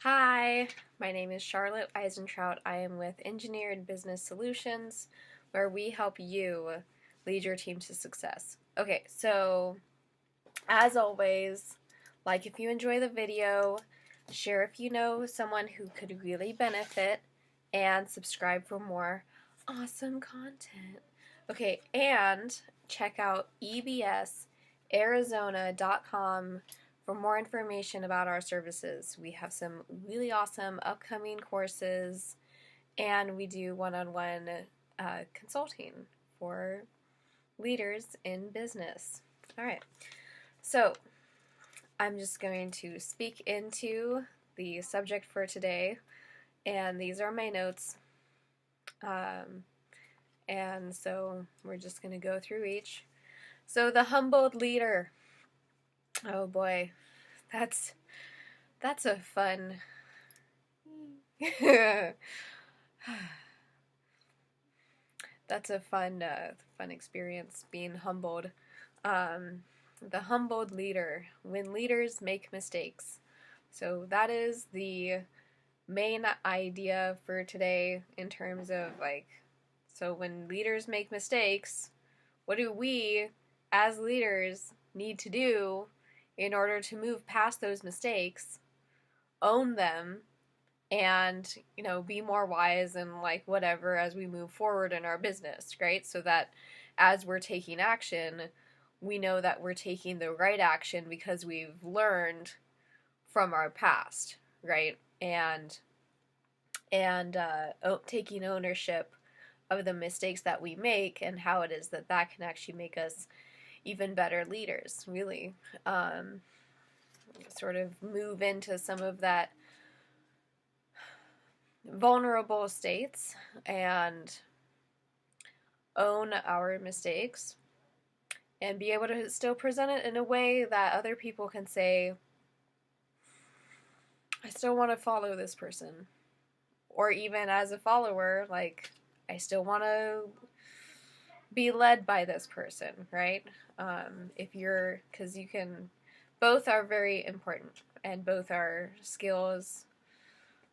Hi, my name is Charlotte Eisentrout. I am with Engineered Business Solutions, where we help you lead your team to success. Okay, so as always, like if you enjoy the video, share if you know someone who could really benefit, and subscribe for more awesome content. Okay, and check out ebsarizona.com for more information about our services. We have some really awesome upcoming courses, and we do one-on-one consulting for leaders in business. All right, so I'm just going to speak into the subject for today, and these are my notes. And so we're just going to go through each. So the humbled leader. Oh boy, that's a fun. That's a fun experience, being humbled. The humbled leader, when leaders make mistakes. So that is the main idea for today in terms of so when leaders make mistakes, what do we as leaders need to do in order to move past those mistakes, own them, and be more wise and whatever as we move forward in our business, right? So that as we're taking action, we know that we're taking the right action because we've learned from our past, right? And taking ownership of the mistakes that we make and how it is that can actually make us even better leaders, really. Sort of move into some of that vulnerable states and own our mistakes and be able to still present it in a way that other people can say, I still want to follow this person. Or even as a follower, I still want to be led by this person, right? Because you can, both are very important, and both are skills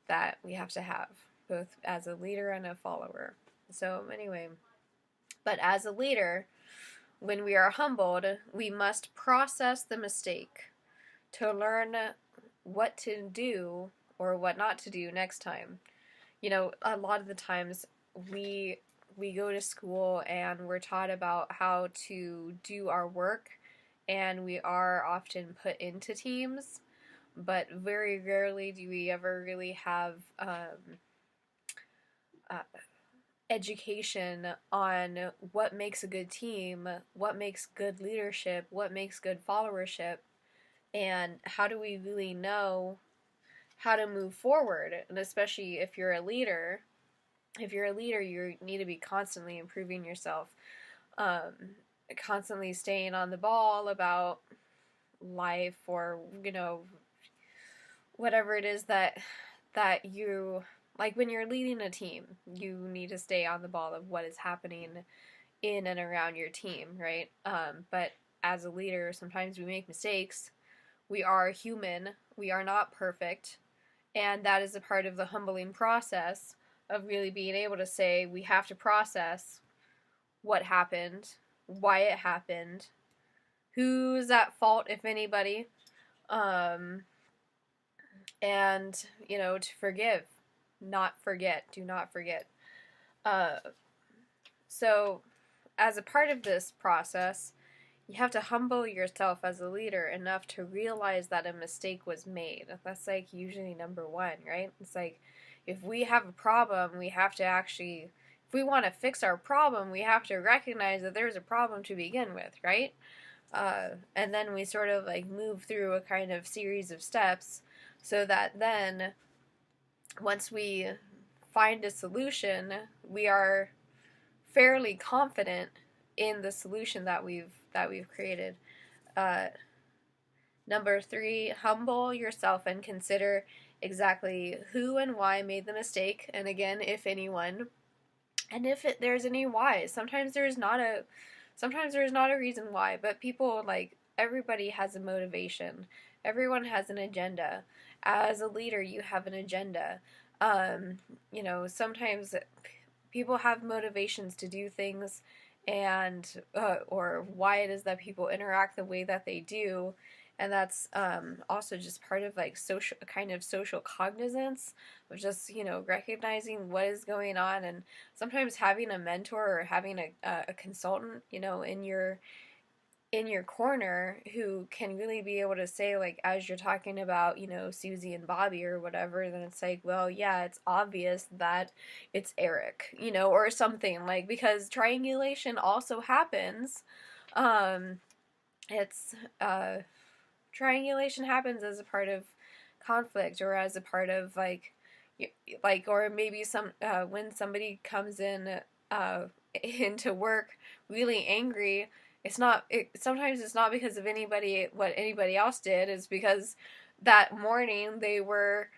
that we have to have, both as a leader and a follower. So anyway, but as a leader, when we are humbled, we must process the mistake to learn what to do or what not to do next time. A lot of the times we go to school and we're taught about how to do our work, and we are often put into teams, but very rarely do we ever really have education on what makes a good team, what makes good leadership, what makes good followership, and how do we really know how to move forward. And especially if you're a leader, you need to be constantly improving yourself, constantly staying on the ball about life, or whatever it is that you when you're leading a team, you need to stay on the ball of what is happening in and around your team, right? But as a leader, sometimes we make mistakes. We are human. We are not perfect. And that is a part of the humbling process of really being able to say we have to process what happened, why it happened, who's at fault, if anybody, and, to forgive, not forget, do not forget. So as a part of this process, you have to humble yourself as a leader enough to realize that a mistake was made. That's usually number one, right? It's if we have a problem, we have to actually, if we want to fix our problem, we have to recognize that there's a problem to begin with, right? And then we sort of move through a kind of series of steps so that then once we find a solution, we are fairly confident in the solution that we've created. Number 3, humble yourself and consider exactly who and why made the mistake, and again, if anyone, and if there's any why. Sometimes there's not a reason why, but people, everybody has a motivation. Everyone has an agenda, As a leader, you have an agenda. Um, sometimes people have motivations to do things, and or why it is that people interact the way that they do, and that's also just part of like social cognizance of just recognizing what is going on, and sometimes having a mentor or having a consultant in your corner who can really be able to say, like, as you're talking about, Susie and Bobby or whatever, then it's like, well, yeah, it's obvious that it's Eric, or something, like, because triangulation also happens. Um, it's, Triangulation happens as a part of conflict, or as a part of, or maybe when somebody comes in, uh, into work really angry, sometimes it's not because of what anybody else did. It's because that morning they were,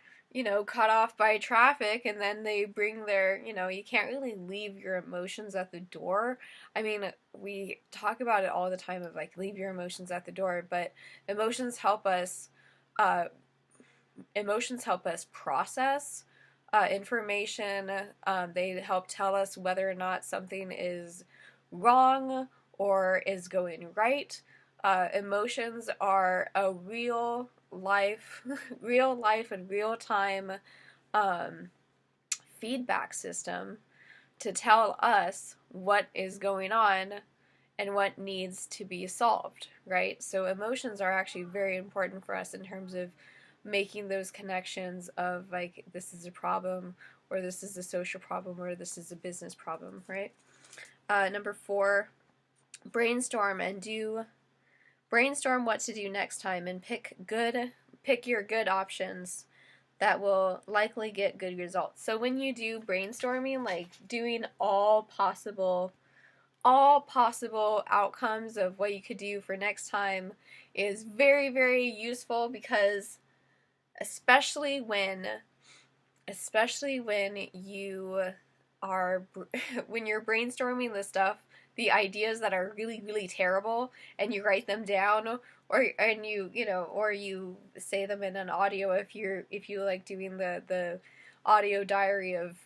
cut off by traffic, and then they bring their, you can't really leave your emotions at the door. I mean, we talk about it all the time of like, leave your emotions at the door, but emotions help us, uh, process information. They help tell us whether or not something is wrong or is going right. Emotions are a real life and real time um, feedback system to tell us what is going on and what needs to be solved, right? So emotions are actually very important for us in terms of making those connections of like, this is a problem, or this is a social problem, or this is a business problem, right? Number 4, brainstorm what to do next time, and pick your good options that will likely get good results. So when you do brainstorming, like doing all possible outcomes of what you could do for next time is very, very useful, because especially when you are when you're brainstorming the stuff, the ideas that are really, really terrible, and you write them down, or you say them in an audio, if you like doing the audio diary of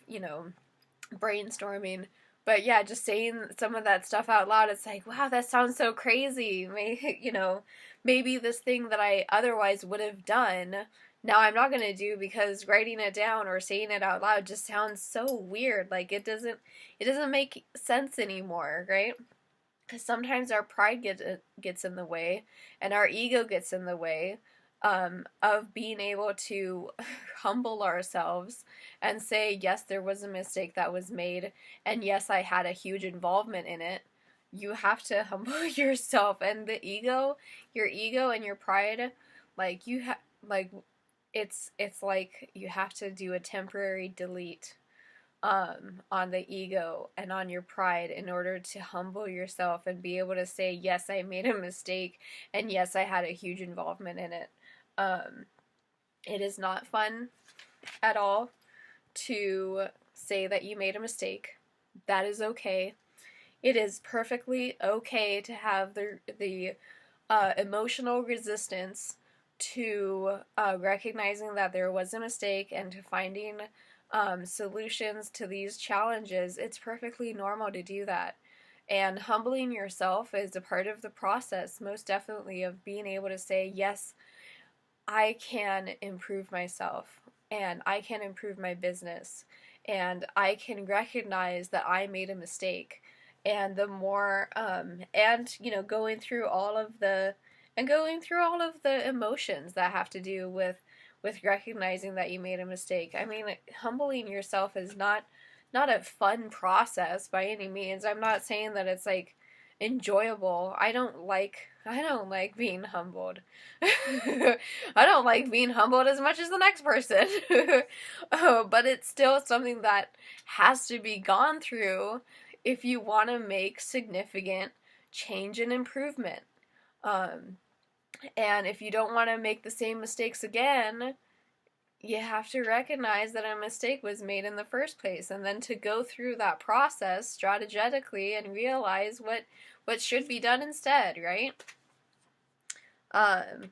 brainstorming. But yeah, just saying some of that stuff out loud, it's like, wow, that sounds so crazy. Maybe this thing that I otherwise would have done, now I'm not going to do, because writing it down or saying it out loud just sounds so weird. Like, it doesn't make sense anymore, right? Because sometimes our pride gets in the way, and our ego gets in the way, of being able to humble ourselves and say, yes, there was a mistake that was made, and yes, I had a huge involvement in it. You have to humble yourself, and your ego and your pride, like like it's like you have to do a temporary delete on the ego and on your pride in order to humble yourself and be able to say, yes, I made a mistake, and yes, I had a huge involvement in it. Um, it is not fun at all to say that you made a mistake. That is okay. It is perfectly okay to have the emotional resistance to recognizing that there was a mistake and to finding solutions to these challenges. It's perfectly normal to do that. And humbling yourself is a part of the process, most definitely, of being able to say, yes, I can improve myself, and I can improve my business, and I can recognize that I made a mistake. And the more, going through all of the emotions that have to do with recognizing that you made a mistake. I mean, humbling yourself is not a fun process by any means. I'm not saying that it's like enjoyable. I don't like being humbled. I don't like being humbled as much as the next person. But it's still something that has to be gone through if you want to make significant change and improvement. Um, and if you don't want to make the same mistakes again, you have to recognize that a mistake was made in the first place, and then to go through that process strategically and realize what should be done instead, right? Um,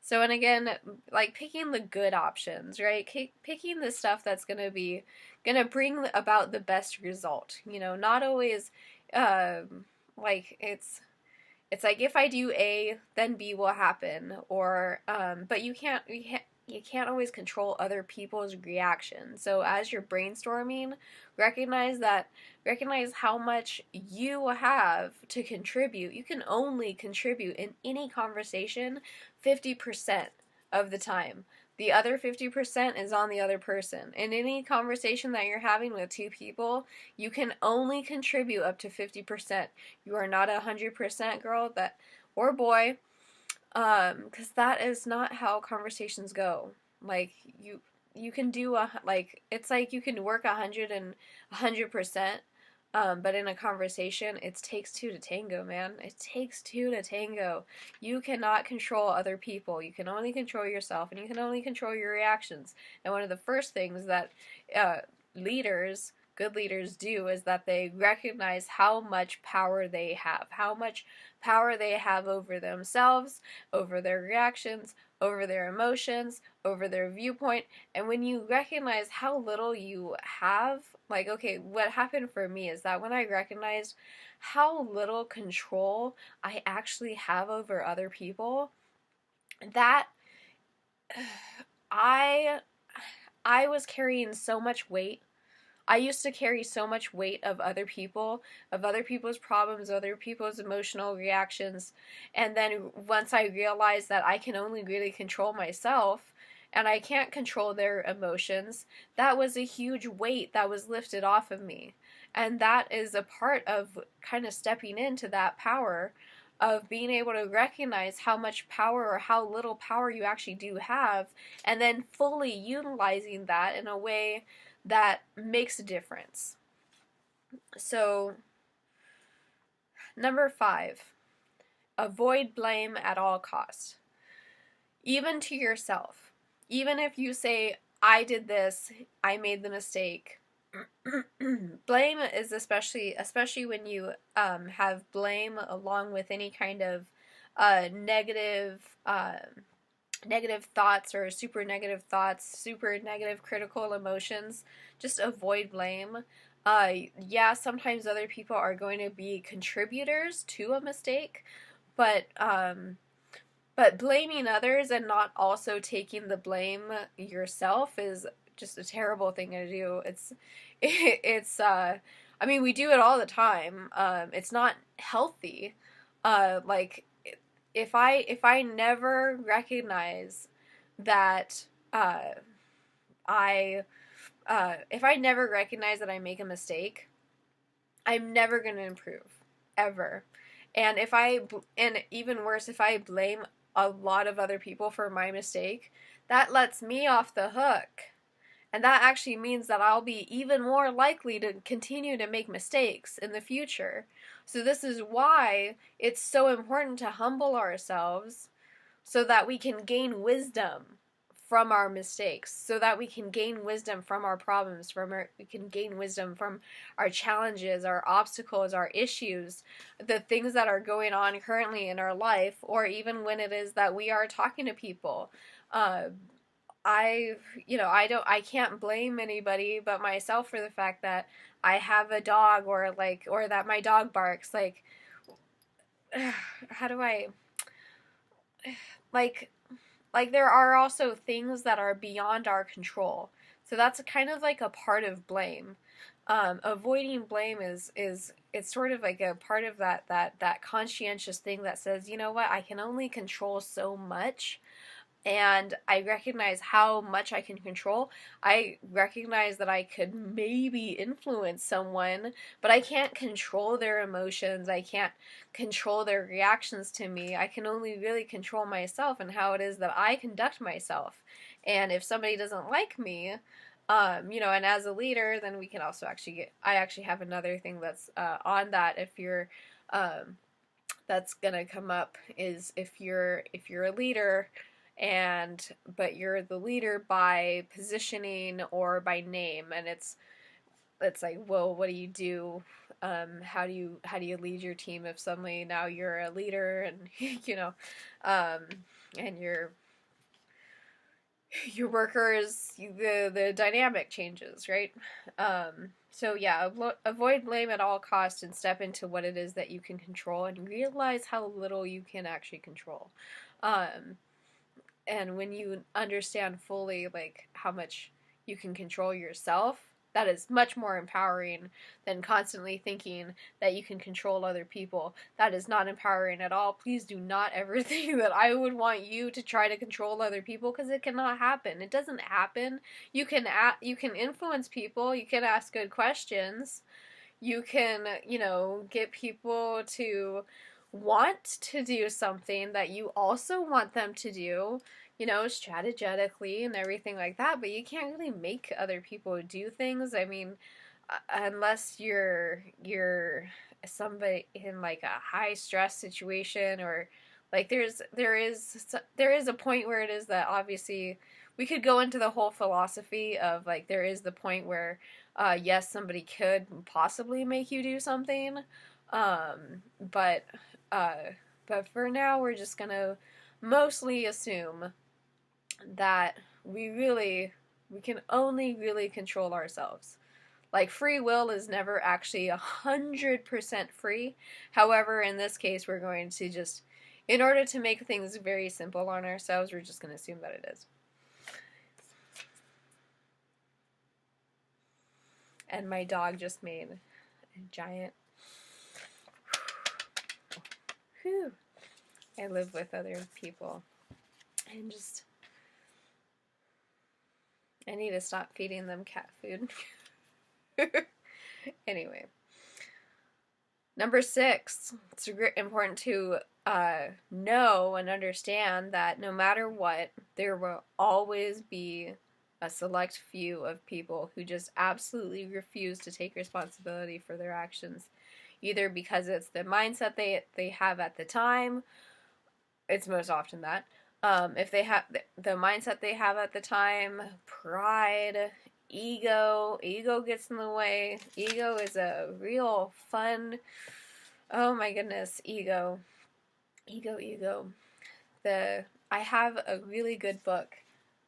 So, and again, like picking the good options, right? Picking the stuff that's gonna bring about the best result. You know, not always, like it's like if I do A, then B will happen, or but you can't always control other people's reactions. So as you're brainstorming, recognize that recognize how much you have to contribute. You can only contribute in any conversation 50% of the time. The other 50% is on the other person. In any conversation that you're having with two people, you can only contribute up to 50%. You are not 100% girl that or boy, because that is not how conversations go. Like you can do it's like you can work 100%, but in a conversation, it takes two to tango, man. It takes two to tango. You cannot control other people. You can only control yourself, and you can only control your reactions. And one of the first things that uh, good leaders do is that they recognize how much power they have, how much power they have over themselves, over their reactions, over their emotions, over their viewpoint. And when you recognize how little you have, like, okay, what happened for me is that when I recognized how little control I actually have over other people, that I I was carrying so much weight. I used to carry so much weight of other people's problems, other people's emotional reactions. And then once I realized that I can only really control myself and I can't control their emotions, that was a huge weight that was lifted off of me. And that is a part of kind of stepping into that power of being able to recognize how much power or how little power you actually do have, and then fully utilizing that in a way that makes a difference. So, number 5, avoid blame at all costs. Even to yourself. Even if you say, I did this, I made the mistake. Blame is especially when you have blame along with any kind of negative negative thoughts or super negative critical emotions, just avoid blame. Yeah, sometimes other people are going to be contributors to a mistake, but blaming others and not also taking the blame yourself is just a terrible thing to do. It's I mean, we do it all the time. It's not healthy. Like if I never recognize that I if I never recognize that I make a mistake, I'm never going to improve ever. And and even worse, if I blame a lot of other people for my mistake, that lets me off the hook. And that actually means that I'll be even more likely to continue to make mistakes in the future. So this is why it's so important to humble ourselves so that we can gain wisdom from our mistakes, so that we can gain wisdom from our problems, we can gain wisdom from our challenges, our obstacles, our issues, the things that are going on currently in our life, or even when it is that we are talking to people. Uh, I can't blame anybody but myself for the fact that I have a dog, or that my dog barks. Like, how do I, like, there are also things that are beyond our control. So that's kind of like a part of blame. Avoiding blame is it's sort of like a part of that conscientious thing that says, you know what, I can only control so much, and I recognize how much I can control. I recognize that I could maybe influence someone, but I can't control their emotions. I can't control their reactions to me. I can only really control myself and how it is that I conduct myself. And if somebody doesn't like me, and as a leader, then we can also I actually have another thing that's on that. If you're, that's gonna come up is if you're a leader, but you're the leader by positioning or by name, and it's like, well, what do you do? How do you lead your team if suddenly now you're a leader, and you know, um, and your workers, the dynamic changes, right? So yeah, avoid blame at all costs and step into what it is that you can control and realize how little you can actually control. Um, and when you understand fully like how much you can control yourself, that is much more empowering than constantly thinking that you can control other people. That is not empowering at all. Please do not ever think that I would want you to try to control other people, because it cannot happen. It doesn't happen. You can influence people, you can ask good questions, you can, get people to want to do something that you also want them to do, strategically and everything like that, but you can't really make other people do things. I mean, unless you're somebody in like a high stress situation, or like there is a point where it is that obviously we could go into the whole philosophy of like there is the point where yes, somebody could possibly make you do something, but uh, but for now we're just gonna mostly assume that we can only really control ourselves. Like, free will is never actually 100% free. However, in this case, we're going to just, in order to make things very simple on ourselves, we're just going to assume that it is. And my dog just made a giant. Whew. I live with other people. And just. I need to stop feeding them cat food. Anyway. Number 6, it's important to know and understand that no matter what, there will always be a select few of people who just absolutely refuse to take responsibility for their actions, either because it's the mindset they have at the time. It's most often that. If they have the mindset they have at the time, pride, ego gets in the way. Ego is a real fun, oh my goodness, ego. I have a really good book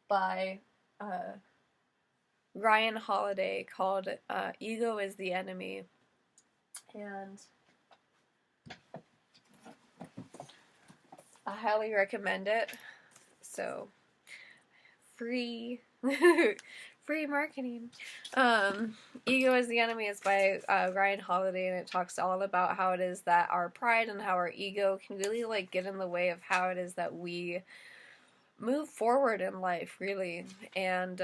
by Ryan Holiday called Ego is the Enemy, and I highly recommend it. So, free free marketing. Ego is the Enemy is by Ryan Holiday, and it talks all about how it is that our pride and how our ego can really like get in the way of how it is that we move forward in life, really, and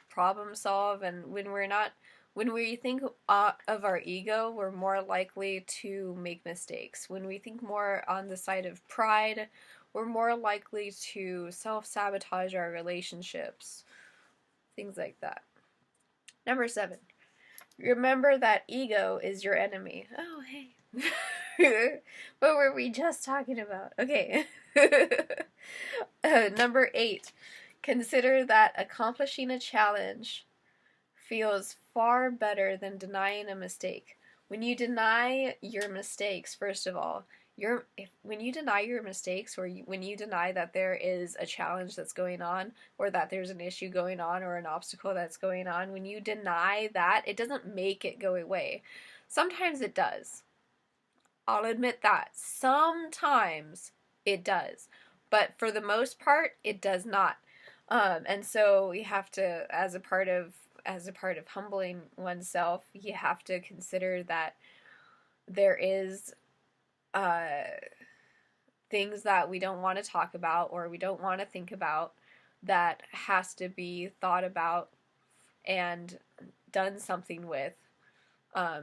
problem solve. And when we think of our ego, we're more likely to make mistakes. When we think more on the side of pride, we're more likely to self-sabotage our relationships, things like that. Number 7, remember that ego is your enemy. Oh, hey. What were we just talking about? Okay. Number 8, consider that accomplishing a challenge feels far better than denying a mistake. When you deny your mistakes, first of all, when you deny your mistakes, or when you deny that there is a challenge that's going on, or that there's an issue going on, or an obstacle that's going on, when you deny that, it doesn't make it go away. Sometimes it does. I'll admit that. Sometimes it does. But for the most part, it does not. And so we have to, as a part of humbling oneself, you have to consider that there is things that we don't want to talk about, or we don't want to think about, that has to be thought about and done something with,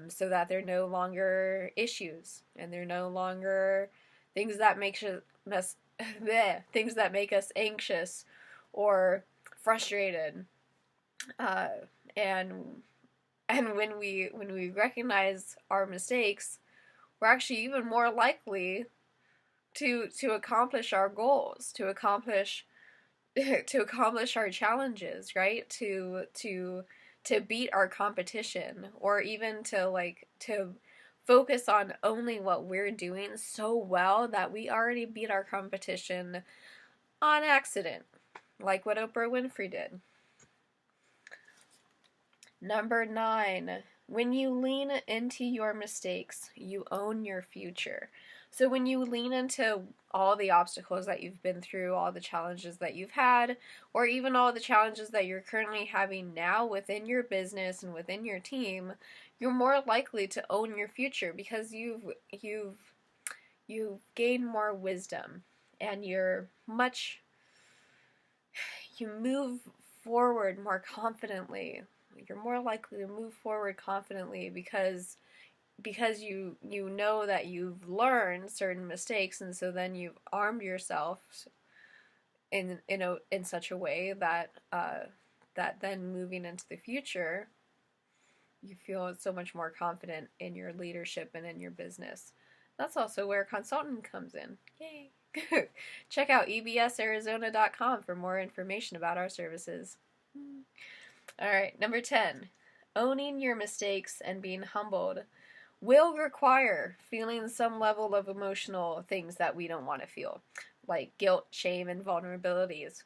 so that they're no longer issues, and they're no longer things that make us things that make us anxious or frustrated. And when we recognize our mistakes, we're actually even more likely to accomplish our goals, to accomplish our challenges, right? To beat our competition, or even to focus on only what we're doing so well that we already beat our competition on accident. like what Oprah Winfrey did. Number 9, when you lean into your mistakes, you own your future. So when you lean into all the obstacles that you've been through, all the challenges that you've had, or even all the challenges that you're currently having now within your business and within your team, you're more likely to own your future because you've gained more wisdom, and you move forward more confidently. You're more likely to move forward confidently because you know that you've learned certain mistakes, and so then you've armed yourself in such a way that that then moving into the future, you feel so much more confident in your leadership and in your business. That's also where consulting comes in. Yay! Check out ebsarizona.com for more information about our services. All right, number 10. Owning your mistakes and being humbled will require feeling some level of emotional things that we don't want to feel, like guilt, shame, and vulnerabilities.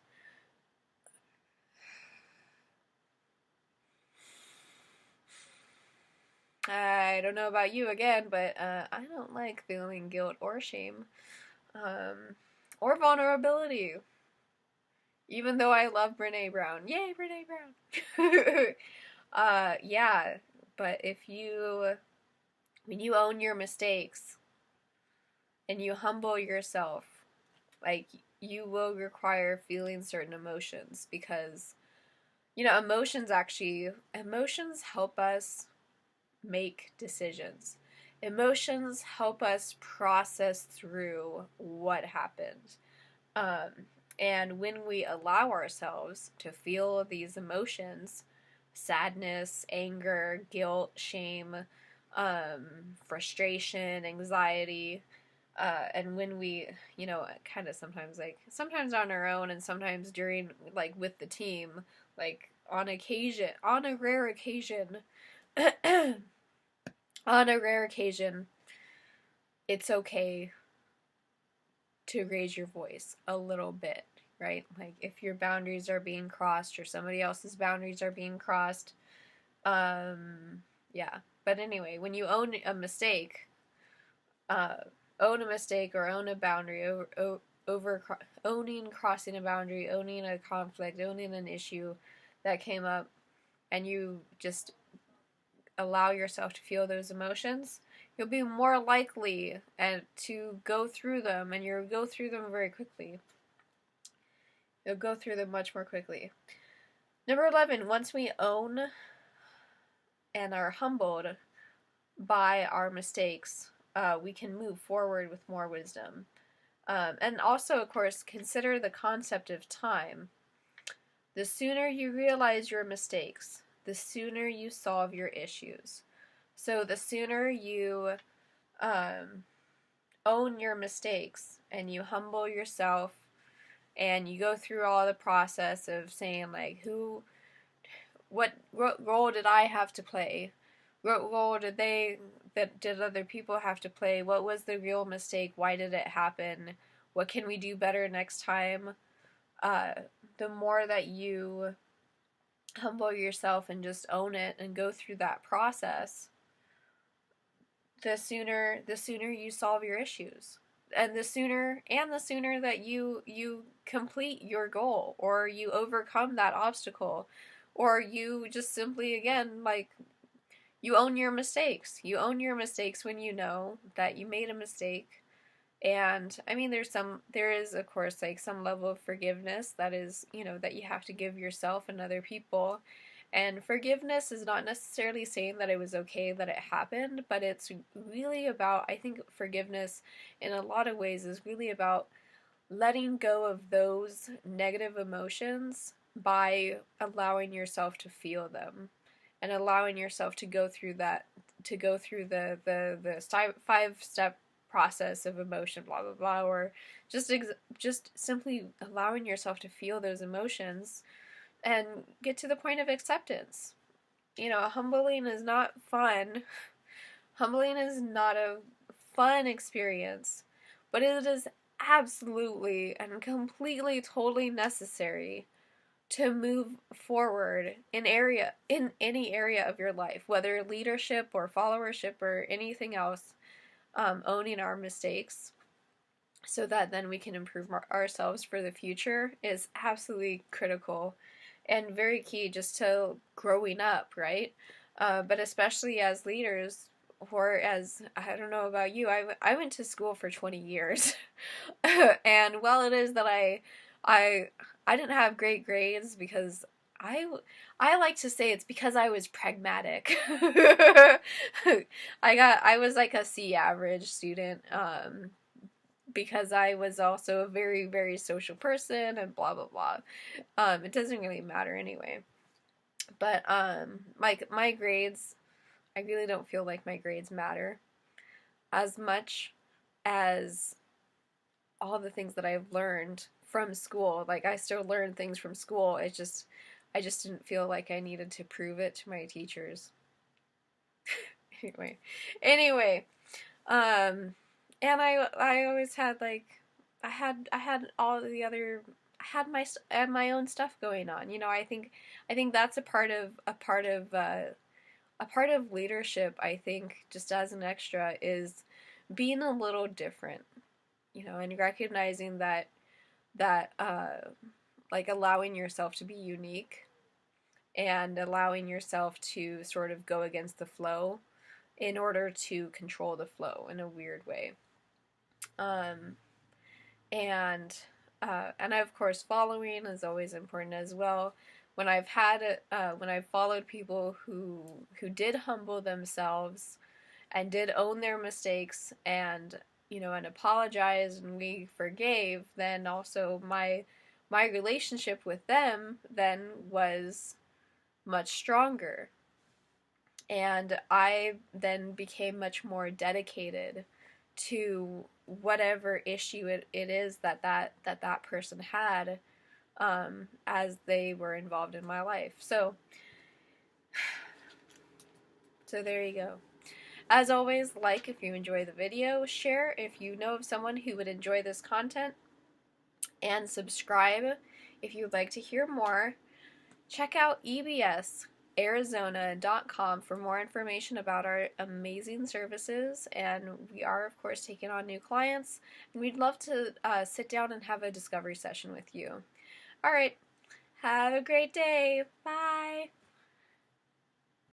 I don't know about you again, but I don't like feeling guilt or shame, or vulnerability. Even though I love Brene Brown. Yay, Brene Brown! Yeah, but when you own your mistakes and you humble yourself, like, you will require feeling certain emotions because, emotions help us make decisions. Emotions help us process through what happened. And when we allow ourselves to feel these emotions, sadness, anger, guilt, shame, frustration, anxiety, and when we, kind of sometimes on our own and sometimes during, like, with the team, like, on a rare occasion, it's okay to raise your voice a little bit, right? Like, if your boundaries are being crossed or somebody else's boundaries are being crossed, yeah. But anyway, when you own a mistake, or own a boundary, owning crossing a boundary, owning a conflict, owning an issue that came up, and you just allow yourself to feel those emotions, you'll be more likely to go through them, and you'll go through them very quickly. You'll go through them much more quickly. Number 11, once we own and are humbled by our mistakes, we can move forward with more wisdom. And also, of course, consider the concept of time. The sooner you realize your mistakes, the sooner you solve your issues. So the sooner you own your mistakes and you humble yourself and you go through all the process of saying, like, what role did I have to play? What role did other people have to play? What was the real mistake? Why did it happen? What can we do better next time? The more that you humble yourself and just own it and go through that process, the sooner you solve your issues, and the sooner that you complete your goal, or you overcome that obstacle, or you just simply, again, like, you own your mistakes. You own your mistakes when you know that you made a mistake. And I mean, there is, of course, like, some level of forgiveness that is, that you have to give yourself and other people. And forgiveness is not necessarily saying that it was okay that it happened, but it's really about, I think forgiveness in a lot of ways is really about letting go of those negative emotions by allowing yourself to feel them, and allowing yourself to go through the 5-step process of emotion, blah blah blah, or just simply allowing yourself to feel those emotions and get to the point of acceptance. Humbling is not fun. Humbling is not a fun experience, but it is absolutely and completely totally necessary to move forward in any area of your life, whether leadership or followership or anything else. Owning our mistakes so that then we can improve ourselves for the future is absolutely critical and very key just to growing up, right? But especially as leaders, or as, I don't know about you, I went to school for 20 years. And while it is that I I didn't have great grades because I I like to say it's because I was pragmatic. I was like a C average student, because I was also a very, very social person and blah blah. It doesn't really matter anyway. But my grades, I really don't feel like my grades matter as much as all the things that I've learned from school. Like, I still learn things from school. I just didn't feel like I needed to prove it to my teachers. anyway, anyway, um, and I always had like I had all the other I had my own stuff going on. I think that's a part of leadership. I think just as an extra is being a little different, and recognizing that like allowing yourself to be unique and allowing yourself to sort of go against the flow in order to control the flow in a weird way. Um, and and of course, following is always important as well. When I've followed people who did humble themselves and did own their mistakes and and apologized and we forgave, then also my relationship with them then was much stronger, and I then became much more dedicated to whatever issue it is that person had, as they were involved in my life. So there you go. As always, like if you enjoy the video, share if you know of someone who would enjoy this content, and subscribe if you would like to hear more. Check out ebsarizona.com for more information about our amazing services, and we are, of course, taking on new clients, and we'd love to sit down and have a discovery session with you. All right, have a great day. Bye.